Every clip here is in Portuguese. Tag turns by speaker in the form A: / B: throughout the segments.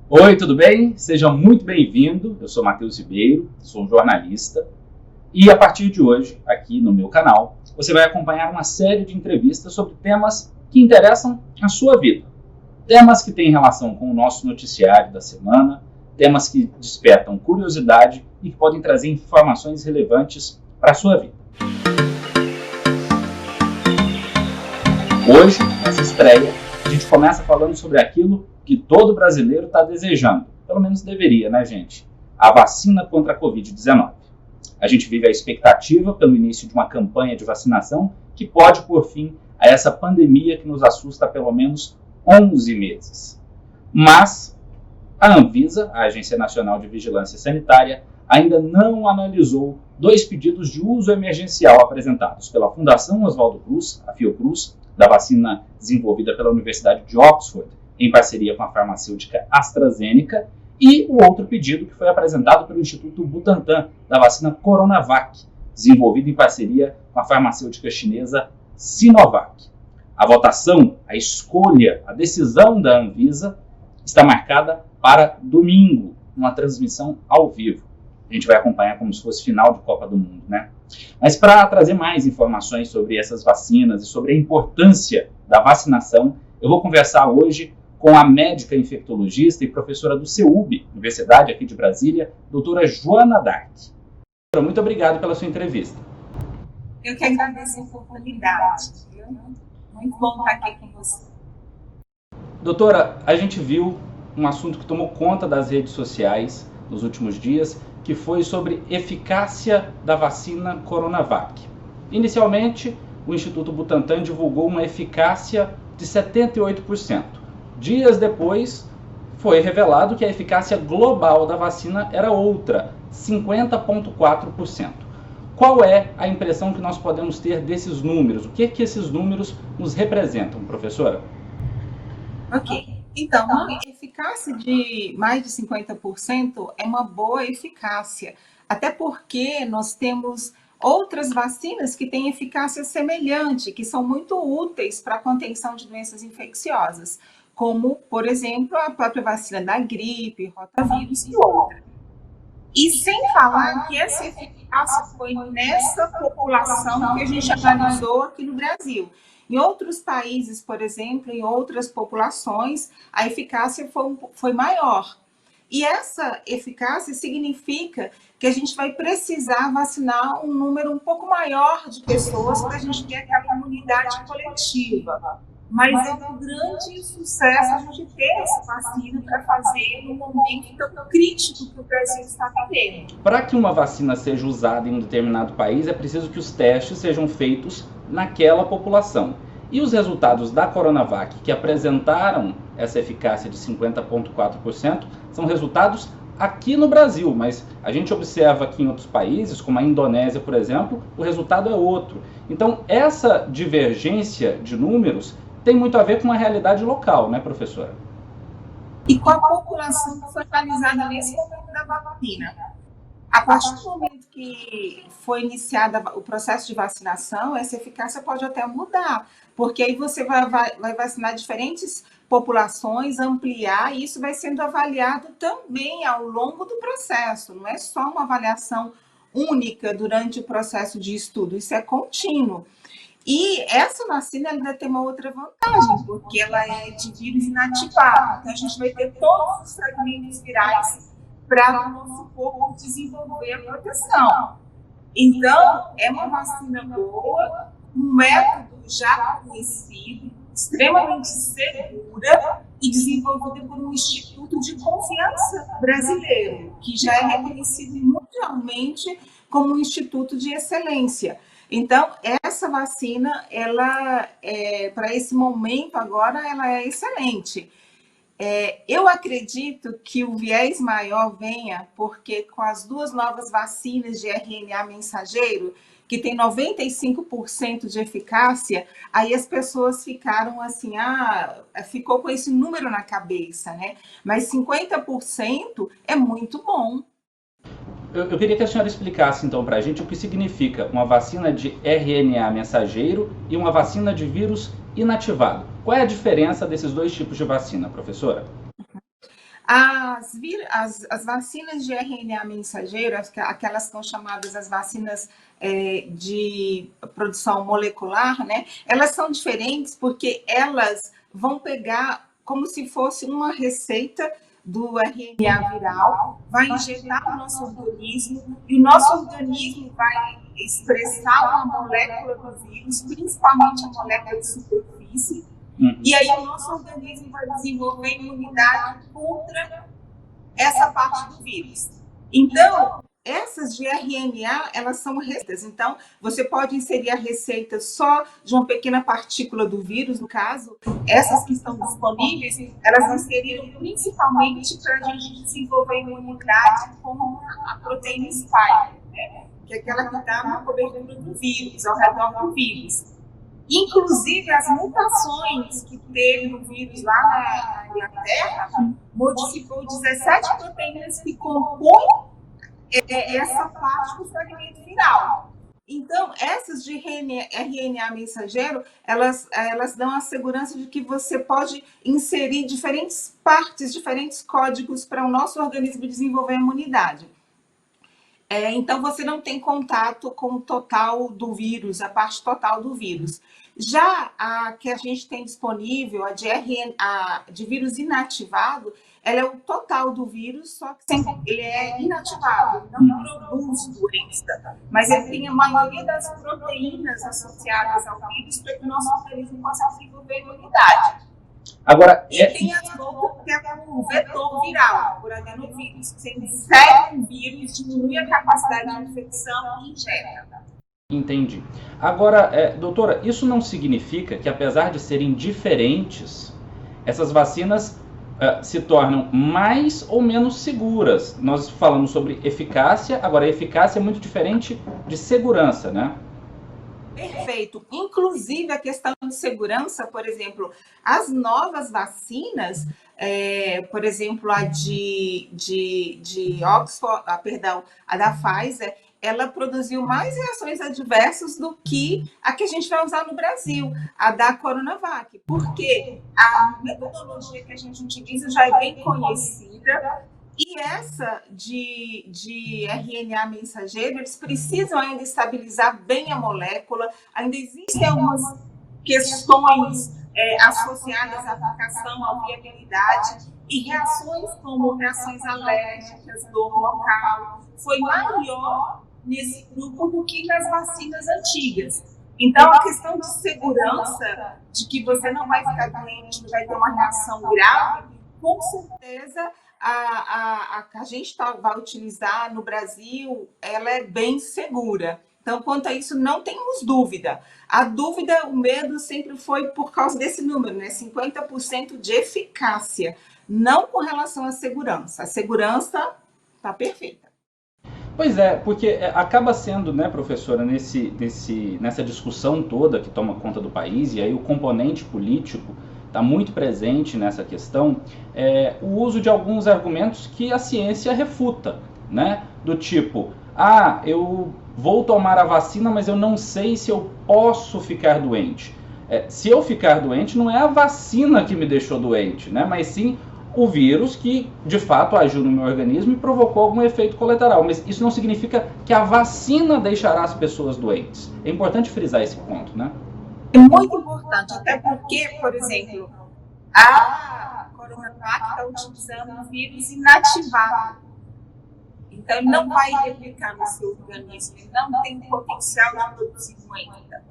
A: Oi, tudo bem? Seja muito bem-vindo. Eu sou Matheus Ribeiro, sou um jornalista e a partir de hoje, aqui no meu canal, você vai acompanhar uma série de entrevistas sobre temas que interessam a sua vida. Temas que têm relação com o nosso noticiário da semana, temas que despertam curiosidade e que podem trazer informações relevantes para a sua vida. Hoje, nessa estreia, a gente começa falando sobre aquilo que todo brasileiro está desejando. Pelo menos deveria, né, gente? A vacina contra a Covid-19. A gente vive a expectativa pelo início de uma campanha de vacinação que pode pôr fim a essa pandemia que nos assusta há pelo menos 11 meses. Mas a Anvisa, a Agência Nacional de Vigilância Sanitária, ainda não analisou dois pedidos de uso emergencial apresentados pela Fundação Oswaldo Cruz, a Fiocruz, da vacina desenvolvida pela Universidade de Oxford, em parceria com a farmacêutica AstraZeneca, e o outro pedido que foi apresentado pelo Instituto Butantan, da vacina Coronavac, desenvolvida em parceria com a farmacêutica chinesa Sinovac. A votação, a escolha, a decisão da Anvisa está marcada para domingo, numa transmissão ao vivo. A gente vai acompanhar como se fosse final de Copa do Mundo, né? Mas para trazer mais informações sobre essas vacinas e sobre a importância da vacinação, eu vou conversar hoje com a médica infectologista e professora do CEUB, Universidade aqui de Brasília, doutora Joana Dark. Muito obrigado pela sua entrevista.
B: Eu que agradeço a oportunidade. Muito bom estar aqui com você.
A: Doutora, a gente viu um assunto que tomou conta das redes sociais nos últimos dias, que foi sobre eficácia da vacina Coronavac. Inicialmente, o Instituto Butantan divulgou uma eficácia de 78%. Dias depois, foi revelado que a eficácia global da vacina era outra, 50,4%. Qual é a impressão que nós podemos ter desses números? O que esses números nos representam, professora?
B: Ok. Então, a eficácia de mais de 50% é uma boa eficácia, até porque nós temos outras vacinas que têm eficácia semelhante, que são muito úteis para a contenção de doenças infecciosas, como, por exemplo, a própria vacina da gripe, rotavírus e outras. E sem falar que essa eficácia foi nessa população que a gente analisou aqui no Brasil. Em outros países, por exemplo, em outras populações, a eficácia foi maior. E essa eficácia significa que a gente vai precisar vacinar um número um pouco maior de pessoas para a gente ter aquela imunidade coletiva. Mas é um grande sucesso a gente ter essa vacina para fazer num momento tão crítico que o Brasil está vivendo.
A: Para que uma vacina seja usada em um determinado país, é preciso que os testes sejam feitos naquela população. E os resultados da Coronavac, que apresentaram essa eficácia de 50,4%, são resultados aqui no Brasil, mas a gente observa que em outros países, como a Indonésia, por exemplo, o resultado é outro. Então, essa divergência de números tem muito a ver com a realidade local, né, professora?
B: E com a população que foi analisada nesse momento da vacina. A partir do momento que foi iniciado o processo de vacinação, essa eficácia pode até mudar, porque aí você vai vacinar diferentes populações, ampliar, e isso vai sendo avaliado também ao longo do processo, não é só uma avaliação única durante o processo de estudo, isso é contínuo. E essa vacina ainda tem uma outra vantagem, porque ela é de vírus inativado. Então, a gente vai ter todos os fragmentos virais para o nosso corpo desenvolver a proteção. Então, é uma vacina boa, um método já conhecido, extremamente segura e desenvolvida por um instituto de confiança brasileiro, que já é reconhecido mundialmente como um instituto de excelência. Então, essa vacina, ela para esse momento agora, ela é excelente. Eu acredito que o viés maior venha porque com as duas novas vacinas de RNA mensageiro, que tem 95% de eficácia, aí as pessoas ficaram assim, ficou com esse número na cabeça, né? Mas 50% é muito bom.
A: Eu queria que a senhora explicasse então para a gente o que significa uma vacina de RNA mensageiro e uma vacina de vírus inativado. Qual é a diferença desses dois tipos de vacina, professora?
B: As vacinas de RNA mensageiro, aquelas que são chamadas as vacinas de produção molecular, né? Elas são diferentes porque elas vão pegar como se fosse uma receita do RNA viral, vai injetar no nosso organismo e o nosso organismo vai expressar uma molécula do vírus, principalmente a molécula de superfície, e aí o nosso organismo vai desenvolver imunidade contra essa parte do vírus. Então, essas de RNA, elas são receitas. Então, você pode inserir a receita só de uma pequena partícula do vírus, no caso. Essas que estão disponíveis, elas inseriram principalmente para a gente desenvolver imunidade com a proteína spike, né? Que é aquela que dá uma cobertura do vírus, ao redor do vírus. Inclusive, as mutações que teve no vírus lá na Inglaterra modificou 17 proteínas que compõem essa parte do fragmento viral. Então, essas de RNA mensageiro, elas dão a segurança de que você pode inserir diferentes partes, diferentes códigos para o nosso organismo desenvolver a imunidade. Então, você não tem contato com o total do vírus, a parte total do vírus. Já a que a gente tem disponível, a de vírus inativado, ela é o total do vírus, só que ele é inativado, não produz doença, mas ele tem a maioria das proteínas associadas ao vírus para que o nosso organismo possa desenvolver imunidade.
A: Agora,
B: e tem as outras que é o vetor viral, por adenovírus, que você insere um vírus, diminui a capacidade de infecção e injeta.
A: Entendi. Agora, doutora, isso não significa que, apesar de serem diferentes, essas vacinas se tornam mais ou menos seguras? Nós falamos sobre eficácia, agora a eficácia é muito diferente de segurança, né?
B: Perfeito. Inclusive a questão de segurança, por exemplo, as novas vacinas, por exemplo, a de Oxford, a da Pfizer, ela produziu mais reações adversas do que a que a gente vai usar no Brasil, a da Coronavac, porque a metodologia que a gente utiliza já é bem conhecida. E essa de RNA mensageiro, eles precisam ainda estabilizar bem a molécula, ainda existem algumas questões associadas à aplicação, à viabilidade, e reações como reações alérgicas, dor local, foi maior nesse grupo do que nas vacinas antigas. Então, a questão de segurança, de que você não vai ficar doente, não vai ter uma reação grave, com certeza a que a gente vai utilizar no Brasil, ela é bem segura. Então, quanto a isso, não temos dúvida. A dúvida, o medo sempre foi por causa desse número, né? 50% de eficácia, não com relação à segurança. A segurança está perfeita.
A: Pois é, porque acaba sendo, né, professora, nessa discussão toda que toma conta do país, e aí o componente político está muito presente nessa questão, o uso de alguns argumentos que a ciência refuta, né? Do tipo, eu vou tomar a vacina, mas eu não sei se eu posso ficar doente. Se eu ficar doente, não é a vacina que me deixou doente, né? Mas sim o vírus que, de fato, agiu no meu organismo e provocou algum efeito colateral. Mas isso não significa que a vacina deixará as pessoas doentes. É importante frisar esse ponto, né?
B: É muito importante, até porque, por exemplo, a Coronavac está utilizando um vírus inativado. Então, ele não vai replicar no seu organismo, ele não tem potencial de produzir doença.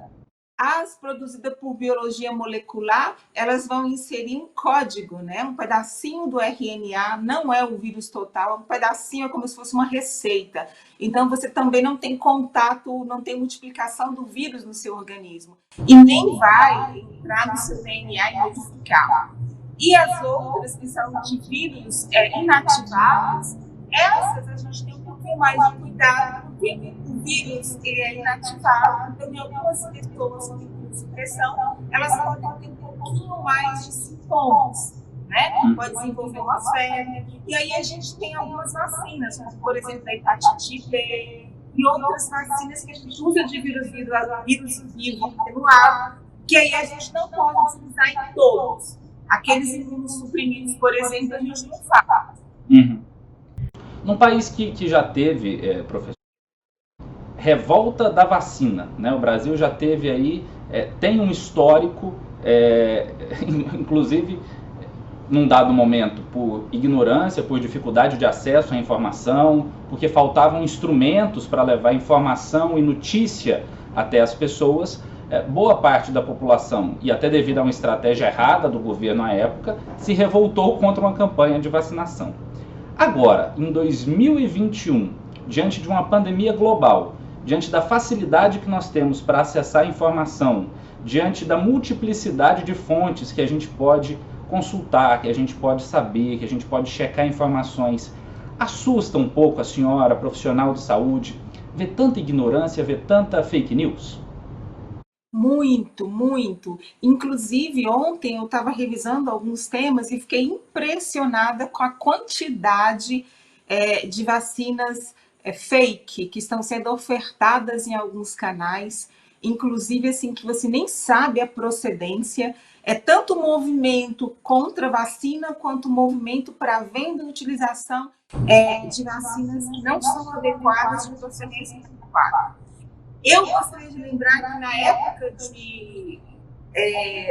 B: As produzidas por biologia molecular, elas vão inserir um código, né? Um pedacinho do RNA, não é o vírus total, um pedacinho é como se fosse uma receita. Então, você também não tem contato, não tem multiplicação do vírus no seu organismo. E nem vai entrar no seu DNA e modificar. E as outras, que são de vírus inativados, essas a gente tem um pouquinho mais de cuidado, porque o vírus ele é inativado, então em algumas pessoas com imunossupressão, elas podem ter um pouquinho mais de sintomas, né? Pode desenvolver uma febre, e aí a gente tem algumas vacinas, como por exemplo a hepatite B, e outras vacinas que a gente usa de vírus vivo atenuado, que aí a gente não pode utilizar em todos. aqueles imunossuprimidos, por exemplo, a gente não fala.
A: Uhum. Num país que já teve, professor, revolta da vacina, né? O Brasil já teve aí, tem um histórico, inclusive num dado momento por ignorância, por dificuldade de acesso à informação, porque faltavam instrumentos para levar informação e notícia até as pessoas, boa parte da população, e até devido a uma estratégia errada do governo à época, se revoltou contra uma campanha de vacinação. Agora, em 2021, diante de uma pandemia global, diante da facilidade que nós temos para acessar a informação, diante da multiplicidade de fontes que a gente pode consultar, que a gente pode saber, que a gente pode checar informações, assusta um pouco a senhora, profissional de saúde, ver tanta ignorância, ver tanta fake news?
B: Muito, muito. Inclusive, ontem eu estava revisando alguns temas e fiquei impressionada com a quantidade de vacinas fake que estão sendo ofertadas em alguns canais, inclusive assim que você nem sabe a procedência. É tanto movimento contra a vacina quanto movimento para a venda e utilização de vacinas que não são adequadas de procedência adequada. Eu gostaria de lembrar que na época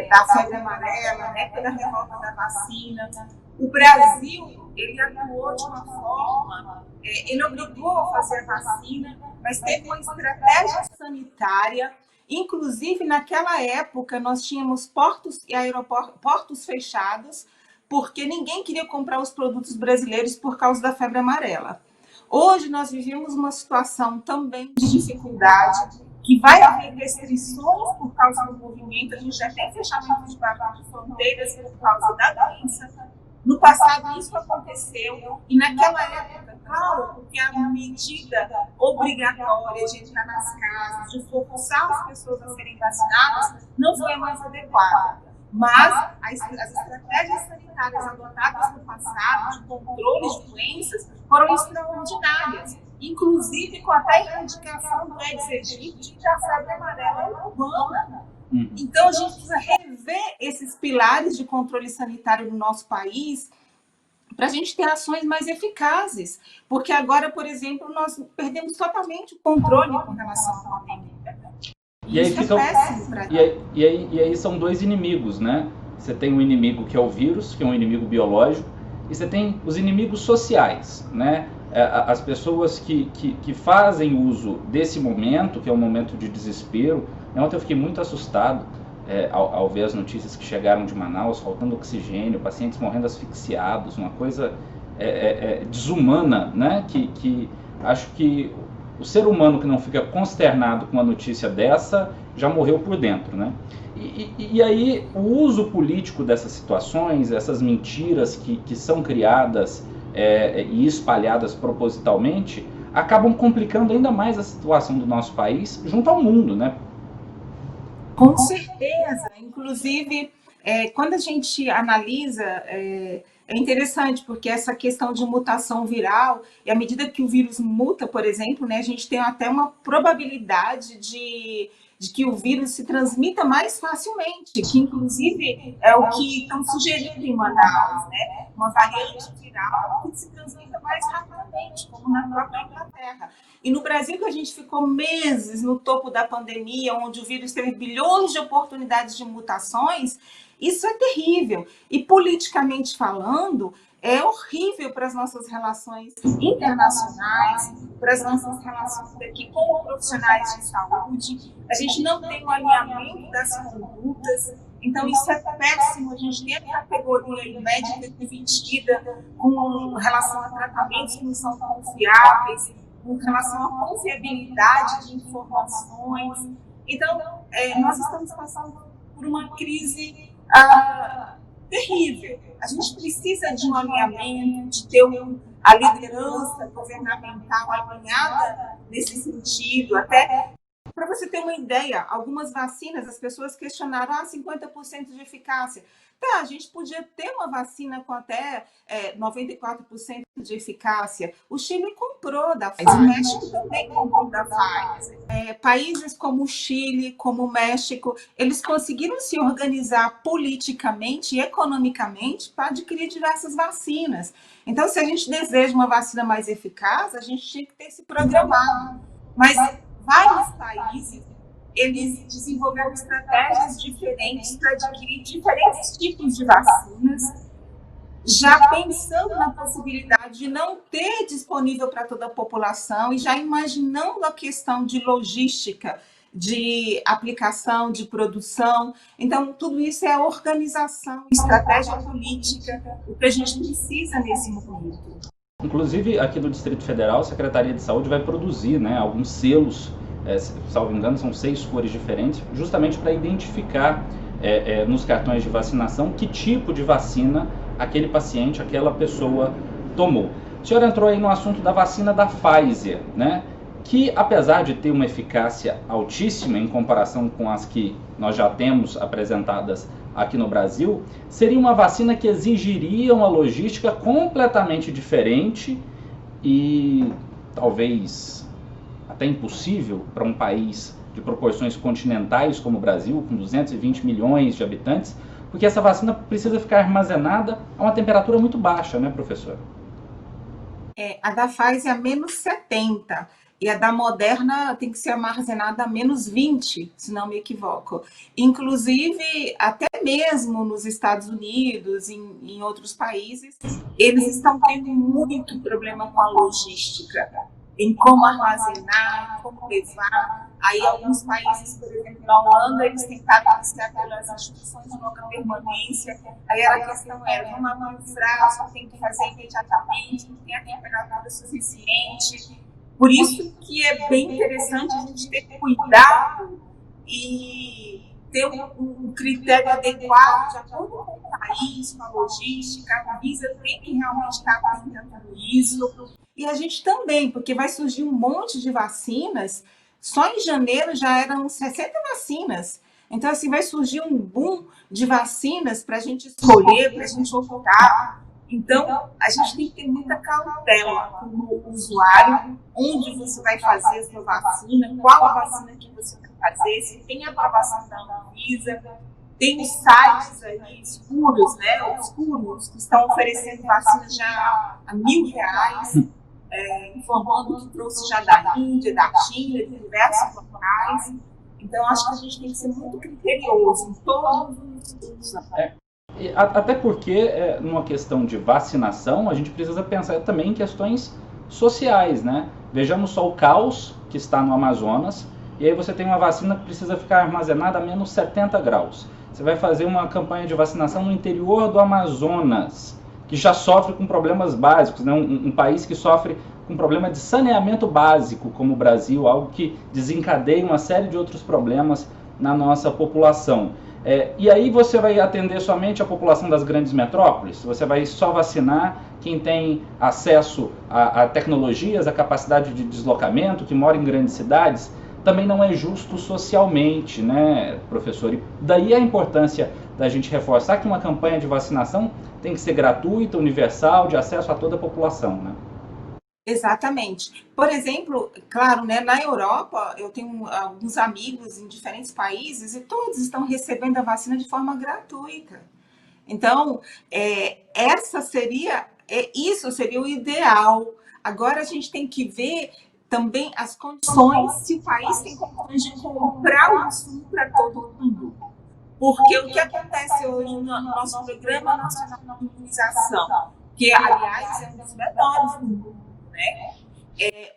B: da febre amarela, na época da revolta da vacina, o Brasil ele atuou de uma forma, ele obrigou a fazer a vacina, mas teve uma estratégia sanitária. Inclusive, naquela época, nós tínhamos portos e aeroportos fechados, porque ninguém queria comprar os produtos brasileiros por causa da febre amarela. Hoje nós vivemos uma situação também de dificuldade, que vai haver restrições por causa do movimento, a gente já tem fechamento de fronteiras por causa da doença. No passado isso aconteceu, e naquela época, claro, porque a medida obrigatória de entrar nas casas, de forçar as pessoas a serem vacinadas, não foi a mais adequada. Mas as estratégias sanitárias adotadas no passado, de controle de doenças, foram extraordinárias, inclusive com até a erradicação do Aedes aegypti e da febre amarela urbana. Então, a gente precisa rever esses pilares de controle sanitário no nosso país para a gente ter ações mais eficazes, porque agora, por exemplo, nós perdemos totalmente o controle com relação à pandemia.
A: E aí, e aí são dois inimigos, né? Você tem um inimigo que é o vírus, que é um inimigo biológico, e você tem os inimigos sociais, né? As pessoas que fazem uso desse momento, que é um momento de desespero. Ontem eu fiquei muito assustado ao ver as notícias que chegaram de Manaus, faltando oxigênio, pacientes morrendo asfixiados, uma coisa desumana, né? Que acho que o ser humano que não fica consternado com uma notícia dessa já morreu por dentro, né? E aí o uso político dessas situações, essas mentiras que são criadas e espalhadas propositalmente, acabam complicando ainda mais a situação do nosso país junto ao mundo, né?
B: Com certeza. Inclusive, quando a gente analisa, é interessante, porque essa questão de mutação viral, e à medida que o vírus muta, por exemplo, né, a gente tem até uma probabilidade de que o vírus se transmita mais facilmente, que inclusive é o que estão sugerindo em Manaus, né? Uma variante viral que se transmita mais rapidamente, como na própria Inglaterra. E no Brasil, que a gente ficou meses no topo da pandemia, onde o vírus teve bilhões de oportunidades de mutações, isso é terrível. E politicamente falando, é horrível para as nossas relações internacionais, para as nossas relações aqui com profissionais de saúde. A gente não tem um alinhamento das condutas, então isso é péssimo. A gente tem a categoria médica dividida com relação a tratamentos que não são confiáveis, com relação à confiabilidade de informações. Então, nós estamos passando por uma crise terrível. A gente precisa de um alinhamento, de ter a liderança governamental alinhada nesse sentido, até Para você ter uma ideia, algumas vacinas, as pessoas questionaram, 50% de eficácia. Tá, a gente podia ter uma vacina com até 94% de eficácia. O Chile comprou da Pfizer, o México também comprou da Pfizer. Países como o Chile, como o México, eles conseguiram se organizar politicamente e economicamente para adquirir diversas vacinas. Então, se a gente deseja uma vacina mais eficaz, a gente tinha que ter se programado. Mas vários países, eles desenvolveram estratégias diferentes para adquirir diferentes tipos de vacinas, já pensando na possibilidade de não ter disponível para toda a população e já imaginando a questão de logística, de aplicação, de produção. Então, tudo isso é organização, estratégia política, o que a gente precisa nesse momento.
A: Inclusive, aqui no Distrito Federal, a Secretaria de Saúde vai produzir, né, alguns selos, salvo engano, são 6 cores diferentes, justamente para identificar nos cartões de vacinação que tipo de vacina aquele paciente, aquela pessoa tomou. A senhora entrou aí no assunto da vacina da Pfizer, né, que apesar de ter uma eficácia altíssima em comparação com as que nós já temos apresentadas aqui no Brasil, seria uma vacina que exigiria uma logística completamente diferente e talvez até impossível para um país de proporções continentais como o Brasil, com 220 milhões de habitantes, porque essa vacina precisa ficar armazenada a uma temperatura muito baixa, né, professora?
B: A da Pfizer é a menos 70. E a da Moderna tem que ser armazenada a menos 20, se não me equivoco. Inclusive, até mesmo nos Estados Unidos, em outros países, eles estão tendo muito problema com a logística, em como armazenar, como levar. Aí, alguns países, por exemplo, na Holanda, eles tentaram iniciar pelas instituições de longa permanência. Aí a questão era, vamos abrir o frasco, tem que fazer imediatamente, não tem a temperatura suficiente. Por isso que é bem interessante a gente ter cuidado e ter um critério adequado de acordo com o país, com a logística. A Anvisa tem que realmente estar atenta a isso. E a gente também, porque vai surgir um monte de vacinas. Só em janeiro já eram 60 vacinas. Então, assim, vai surgir um boom de vacinas para a gente escolher, para a gente optar. Então, a gente tem que ter muita cautela como usuário, onde você vai fazer a sua vacina, qual a vacina que você vai fazer, se tem aprovação da Anvisa. Tem sites aí escuros, né, obscuros, que estão oferecendo vacinas já a R$1.000, informando que trouxe já da Índia, da China, de diversos locais. Então, acho que a gente tem que ser muito criterioso em todos os
A: Até porque, numa questão de vacinação, a gente precisa pensar também em questões sociais, né? Vejamos só o caos que está no Amazonas, e aí você tem uma vacina que precisa ficar armazenada a menos 70 graus. Você vai fazer uma campanha de vacinação no interior do Amazonas, que já sofre com problemas básicos, né? Um país que sofre com problema de saneamento básico, como o Brasil, algo que desencadeia uma série de outros problemas na nossa população. E aí você vai atender somente a população das grandes metrópoles? Você vai só vacinar quem tem acesso a tecnologias, a capacidade de deslocamento, que mora em grandes cidades? Também não é justo socialmente, né, professor? E daí a importância da gente reforçar que uma campanha de vacinação tem que ser gratuita, universal, de acesso a toda a população, né?
B: Exatamente. Por exemplo, claro, né, na Europa, eu tenho alguns amigos em diferentes países e todos estão recebendo a vacina de forma gratuita. Então, isso seria o ideal. Agora a gente tem que ver também as condições, se o país tem condições de comprar o insumo para todo mundo. Porque o que acontece hoje no nosso Programa Nacional de Imunização, que, aliás, é um dos menores do mundo, né?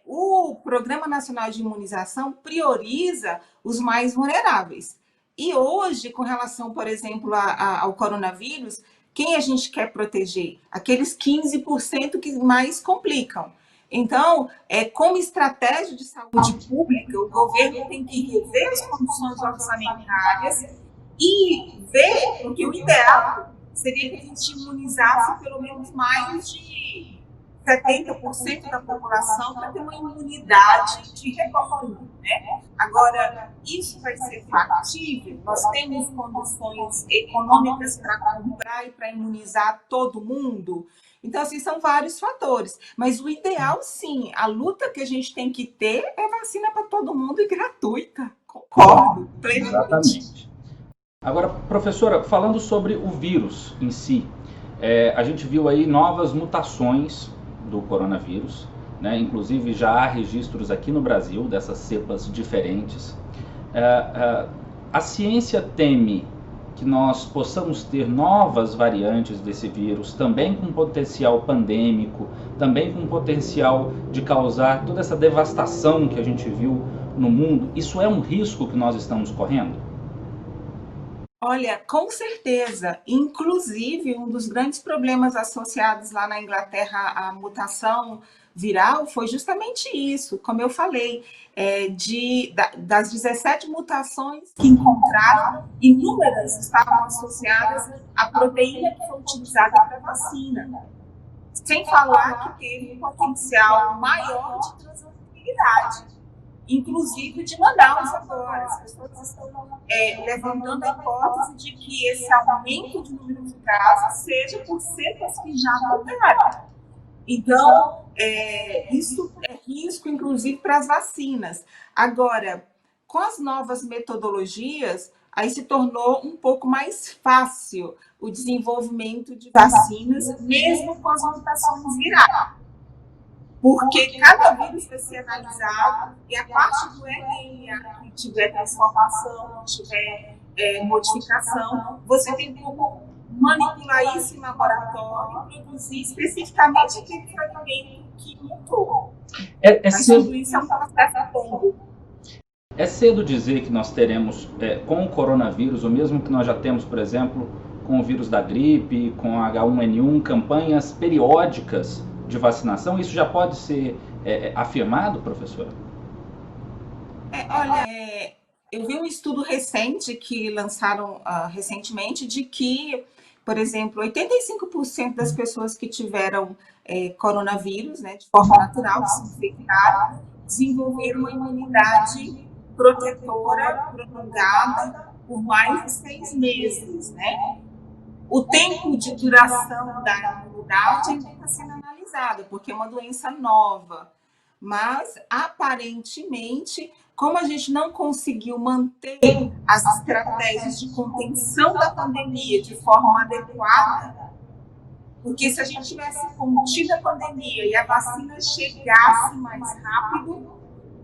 B: O Programa Nacional de Imunização prioriza os mais vulneráveis. E hoje, com relação, por exemplo, ao coronavírus, quem a gente quer proteger? Aqueles 15% que mais complicam. Então, como estratégia de saúde pública, o governo tem que rever as condições orçamentárias e ver, porque o ideal seria que a gente imunizasse pelo menos mais de 70% da população para ter uma imunidade de rebanho, né? Agora, isso vai ser factível? Nós temos condições econômicas para comprar e para imunizar todo mundo? Então, assim, são vários fatores. Mas o ideal, sim, a luta que a gente tem que ter é vacina para todo mundo e gratuita. Concordo plenamente.
A: Exatamente. Agora, professora, falando sobre o vírus em si, a gente viu aí novas mutações do coronavírus, né? Inclusive já há registros aqui no Brasil dessas cepas diferentes. A ciência teme que nós possamos ter novas variantes desse vírus, também com potencial pandêmico, também com potencial de causar toda essa devastação que a gente viu no mundo. Isso é um risco que nós estamos correndo?
B: Olha, com certeza. Inclusive, um dos grandes problemas associados lá na Inglaterra à mutação viral foi justamente isso, como eu falei, das 17 mutações que encontraram, inúmeras estavam associadas à proteína que foi utilizada para a vacina. Sem falar que teve um potencial maior de transmissibilidade. Inclusive de Manaus agora. As pessoas estão levantando a hipótese de que esse aumento de número de casos seja por cepas que já voltaram. Então, isso é risco, inclusive, para as vacinas. Agora, com as novas metodologias, aí se tornou um pouco mais fácil o desenvolvimento de vacinas, mesmo com as mutações virais. Porque cada vírus vai ser analisado e a parte do RNA que tiver transformação, que tiver modificação, você tem como manipular isso em laboratório e produzir especificamente aquele fragmento que mutou. Mas tudo isso é um processo longo.
A: É cedo dizer que nós teremos, com o coronavírus, ou mesmo que nós já temos, por exemplo, com o vírus da gripe, com H1N1, campanhas periódicas de vacinação. Isso já pode ser afirmado, professora?
B: Olha, eu vi um estudo recente que lançaram recentemente de que, por exemplo, 85% das pessoas que tiveram coronavírus, né, de forma natural, que se infectaram, desenvolveram uma imunidade protetora prolongada por mais de 6 meses, né? O tempo de duração da imunidade ainda está sendo analisado, porque é uma doença nova. Mas, aparentemente, como a gente não conseguiu manter as estratégias de contenção da pandemia de forma adequada, porque se a gente tivesse contido a pandemia e a vacina chegasse mais rápido,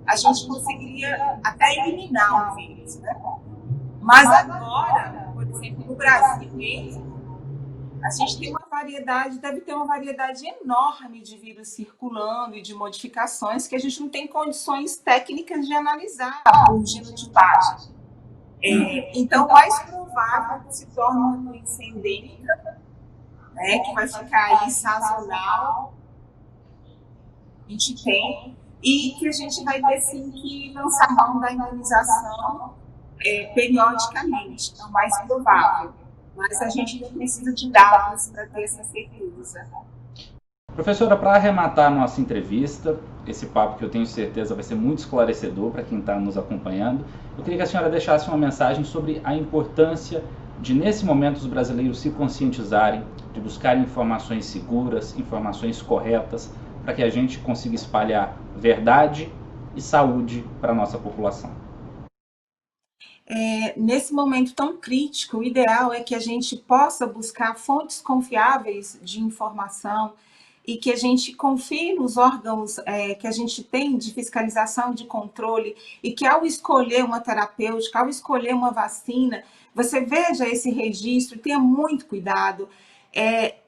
B: a gente conseguiria até eliminar o vírus, né? Mas agora, por exemplo, no Brasil mesmo, a gente tem uma variedade, deve ter uma variedade enorme de vírus circulando e de modificações que a gente não tem condições técnicas de analisar por genotipagem. Então, mais provável que se torne uma doença endêmica, né, que vai ficar aí sazonal, a gente tem, e que a gente vai ter sim que lançar mão da imunização periodicamente, é o mais provável. Mas a gente ainda precisa de dados para ter essa certeza.
A: Professora, para arrematar a nossa entrevista, esse papo que eu tenho certeza vai ser muito esclarecedor para quem está nos acompanhando, eu queria que a senhora deixasse uma mensagem sobre a importância de, nesse momento, os brasileiros se conscientizarem, de buscarem informações seguras, informações corretas, para que a gente consiga espalhar verdade e saúde para a nossa população.
B: Nesse momento tão crítico, o ideal é que a gente possa buscar fontes confiáveis de informação e que a gente confie nos órgãos que a gente tem de fiscalização, de controle, e que ao escolher uma terapêutica, ao escolher uma vacina, você veja esse registro e tenha muito cuidado.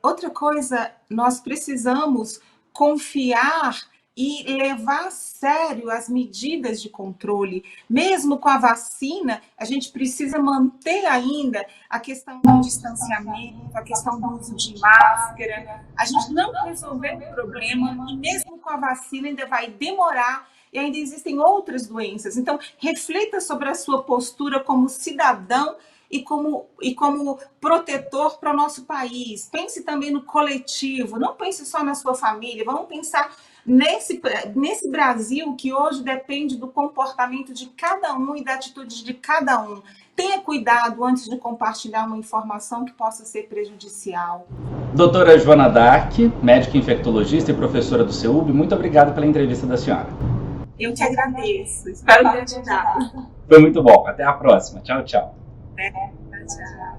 B: Outra coisa, nós precisamos confiar e levar a sério as medidas de controle. Mesmo com a vacina, a gente precisa manter ainda a questão do distanciamento, a questão do uso de máscara. A gente não resolveu o problema e mesmo com a vacina ainda vai demorar e ainda existem outras doenças. Então, reflita sobre a sua postura como cidadão e como protetor para o nosso país. Pense também no coletivo, não pense só na sua família, vamos pensar nesse Brasil que hoje depende do comportamento de cada um e da atitude de cada um. Tenha cuidado antes de compartilhar uma informação que possa ser prejudicial.
A: Doutora Joana Dark, médica infectologista e professora do CEUB, muito obrigado pela entrevista da senhora.
B: Eu te agradeço. Espero ter ajudado.
A: Foi muito bom. Até a próxima. Tchau, tchau.
B: Tchau.